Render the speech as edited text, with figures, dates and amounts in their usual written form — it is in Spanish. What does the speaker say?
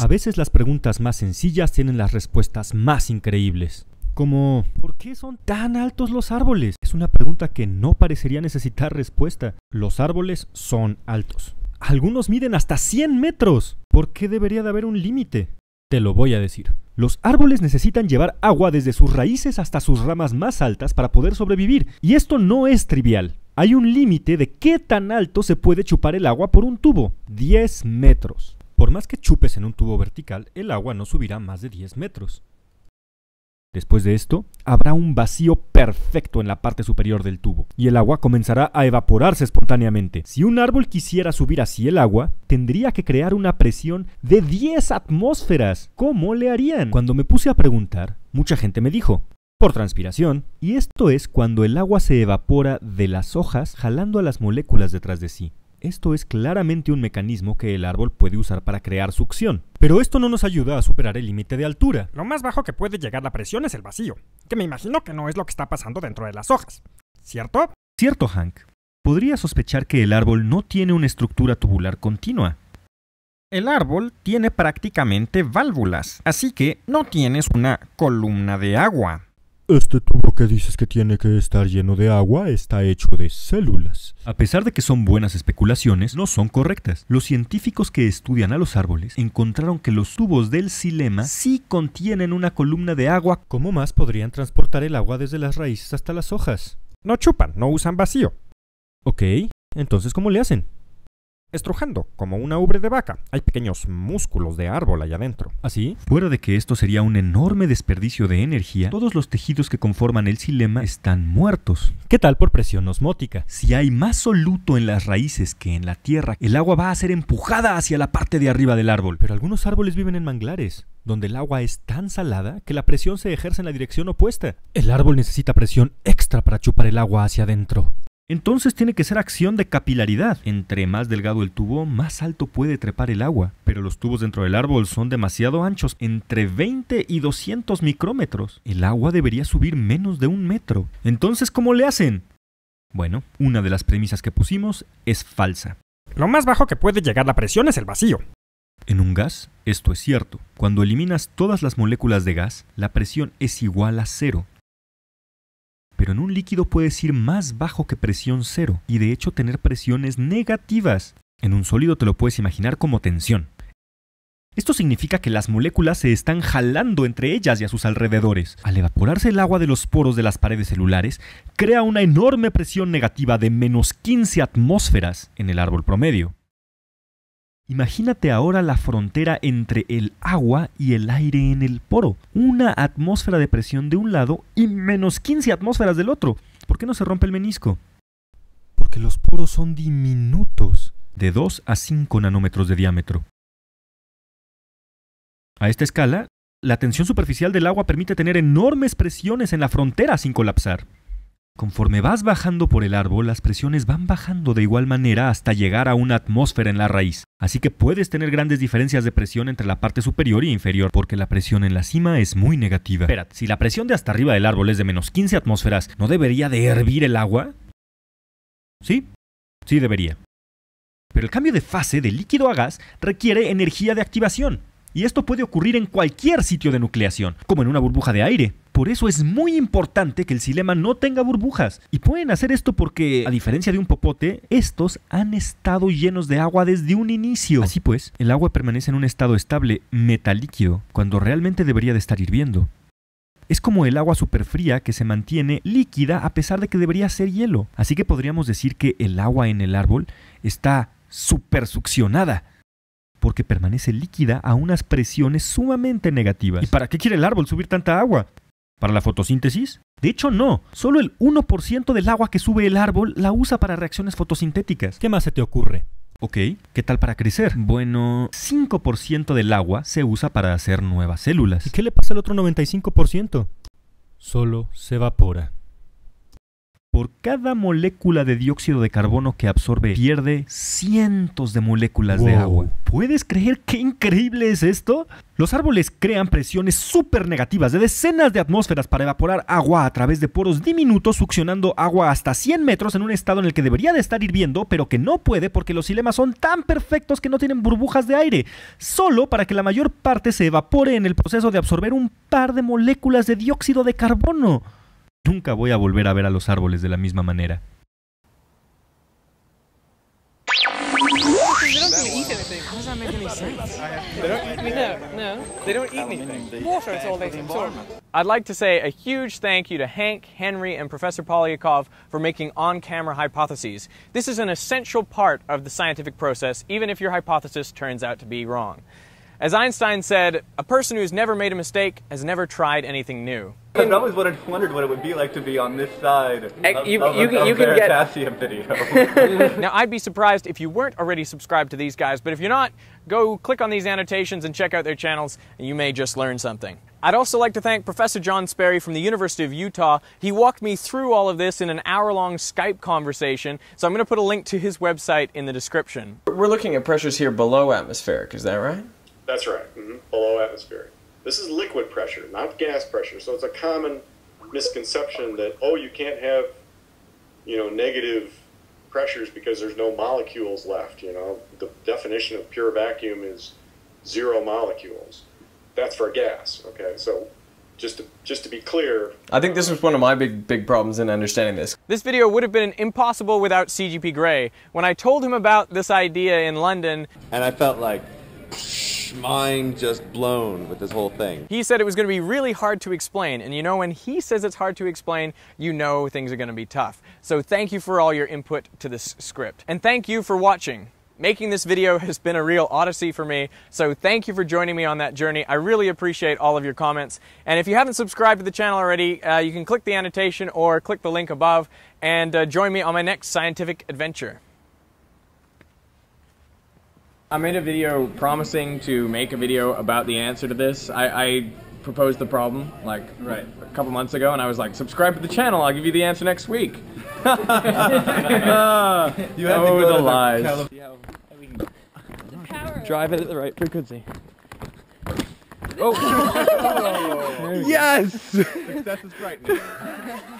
A veces las preguntas más sencillas tienen las respuestas más increíbles. Como, ¿por qué son tan altos los árboles? Es una pregunta que no parecería necesitar respuesta. Los árboles son altos. Algunos miden hasta 100 metros. ¿Por qué debería de haber un límite? Te lo voy a decir. Los árboles necesitan llevar agua desde sus raíces hasta sus ramas más altas para poder sobrevivir. Y esto no es trivial. Hay un límite de qué tan alto se puede chupar el agua por un tubo. 10 metros. Por más que chupes en un tubo vertical, el agua no subirá más de 10 metros. Después de esto, habrá un vacío perfecto en la parte superior del tubo, y el agua comenzará a evaporarse espontáneamente. Si un árbol quisiera subir así el agua, tendría que crear una presión de 10 atmósferas. ¿Cómo le harían? Cuando me puse a preguntar, mucha gente me dijo, por transpiración, y esto es cuando el agua se evapora de las hojas jalando a las moléculas detrás de sí. Esto es claramente un mecanismo que el árbol puede usar para crear succión. Pero esto no nos ayuda a superar el límite de altura. Lo más bajo que puede llegar la presión es el vacío, que me imagino que no es lo que está pasando dentro de las hojas, ¿cierto? Cierto, Hank. Podría sospechar que el árbol no tiene una estructura tubular continua. El árbol tiene prácticamente válvulas, así que no tienes una columna de agua. Este tubo que dices que tiene que estar lleno de agua está hecho de células. A pesar de que son buenas especulaciones, no son correctas. Los científicos que estudian a los árboles encontraron que los tubos del xilema sí contienen una columna de agua. ¿Cómo más podrían transportar el agua desde las raíces hasta las hojas? No chupan, no usan vacío. Ok, entonces ¿cómo le hacen? Estrujando, como una ubre de vaca. Hay pequeños músculos de árbol allá adentro. ¿Así? Fuera de que esto sería un enorme desperdicio de energía, todos los tejidos que conforman el xilema están muertos. ¿Qué tal por presión osmótica? Si hay más soluto en las raíces que en la tierra, el agua va a ser empujada hacia la parte de arriba del árbol. Pero algunos árboles viven en manglares, donde el agua es tan salada que la presión se ejerce en la dirección opuesta. El árbol necesita presión extra para chupar el agua hacia adentro. Entonces tiene que ser acción de capilaridad. Entre más delgado el tubo, más alto puede trepar el agua. Pero los tubos dentro del árbol son demasiado anchos, entre 20 y 200 micrómetros. El agua debería subir menos de 1 metro. Entonces, ¿cómo le hacen? Bueno, una de las premisas que pusimos es falsa. Lo más bajo que puede llegar la presión es el vacío. En un gas, esto es cierto. Cuando eliminas todas las moléculas de gas, la presión es igual a 0. Pero en un líquido puedes ir más bajo que presión 0 y de hecho tener presiones negativas. En un sólido te lo puedes imaginar como tensión. Esto significa que las moléculas se están jalando entre ellas y a sus alrededores. Al evaporarse el agua de los poros de las paredes celulares, crea una enorme presión negativa de menos 15 atmósferas en el árbol promedio. Imagínate ahora la frontera entre el agua y el aire en el poro. Una atmósfera de presión de un lado y menos 15 atmósferas del otro. ¿Por qué no se rompe el menisco? Porque los poros son diminutos, de 2 a 5 nanómetros de diámetro. A esta escala, la tensión superficial del agua permite tener enormes presiones en la frontera sin colapsar. Conforme vas bajando por el árbol, las presiones van bajando de igual manera hasta llegar a una atmósfera en la raíz. Así que puedes tener grandes diferencias de presión entre la parte superior y inferior, porque la presión en la cima es muy negativa. Espera, si la presión de hasta arriba del árbol es de menos 15 atmósferas, ¿no debería de hervir el agua? Sí, sí debería. Pero el cambio de fase de líquido a gas requiere energía de activación. Y esto puede ocurrir en cualquier sitio de nucleación, como en una burbuja de aire. Por eso es muy importante que el xilema no tenga burbujas. Y pueden hacer esto porque, a diferencia de un popote, estos han estado llenos de agua desde un inicio. Así pues, el agua permanece en un estado estable, metalíquido, cuando realmente debería de estar hirviendo. Es como el agua superfría que se mantiene líquida a pesar de que debería ser hielo. Así que podríamos decir que el agua en el árbol está supersuccionada, porque permanece líquida a unas presiones sumamente negativas. ¿Y para qué quiere el árbol subir tanta agua? ¿Para la fotosíntesis? De hecho no, solo el 1% del agua que sube el árbol la usa para reacciones fotosintéticas. ¿Qué más se te ocurre? Ok, ¿qué tal para crecer? Bueno, 5% del agua se usa para hacer nuevas células. ¿Y qué le pasa al otro 95%? Solo se evapora. Por cada molécula de dióxido de carbono que absorbe, pierde cientos de moléculas de agua. ¿Puedes creer qué increíble es esto? Los árboles crean presiones súper negativas de decenas de atmósferas para evaporar agua a través de poros diminutos, succionando agua hasta 100 metros en un estado en el que debería de estar hirviendo, pero que no puede porque los silemas son tan perfectos que no tienen burbujas de aire, solo para que la mayor parte se evapore en el proceso de absorber un par de moléculas de dióxido de carbono. Nunca voy a volver a ver a los árboles de la misma manera. How does that make any sense? They don't eat anything. No, they don't eat anything. Water is all they absorb. I'd like to say a huge thank you to Hank, Henry, and Professor Polyakov for making on-camera hypotheses. This is an essential part of the scientific process, even if your hypothesis turns out to be wrong. As Einstein said, a person who's never made a mistake has never tried anything new. I've always wondered what it would be like to be on this side of You the can get Veritasium video. Now, I'd be surprised if you weren't already subscribed to these guys, but if you're not, go click on these annotations and check out their channels, and you may just learn something. I'd also like to thank Professor John Sperry from the University of Utah. He walked me through all of this in an hour-long Skype conversation, so I'm going to put a link to his website in the description. We're looking at pressures here below atmospheric, is that right? That's right, below atmospheric. This is liquid pressure, not gas pressure. So it's a common misconception that, oh, you can't have, negative pressures because there's no molecules left. The definition of pure vacuum is 0 molecules. That's for gas, okay? So just to be clear, I think this was one of my big problems in understanding this. This video would have been impossible without CGP Grey. When I told him about this idea in London, And I felt like mind just blown with this whole thing. he said it was going to be really hard to explain. And when he says it's hard to explain, things are going to be tough. So thank you for all your input to this script. And thank you for watching. Making this video has been a real odyssey for me, so thank you for joining me on that journey. I really appreciate all of your comments. And if you haven't subscribed to the channel already, you can click the annotation or click the link above and join me on my next scientific adventure. I made a video promising to make a video about the answer to this. I proposed the problem a couple months ago, and I was like, subscribe to the channel, I'll give you the answer next week. You had to go the to lies. Power. Drive it at the right frequency. Yes! Success is frightening.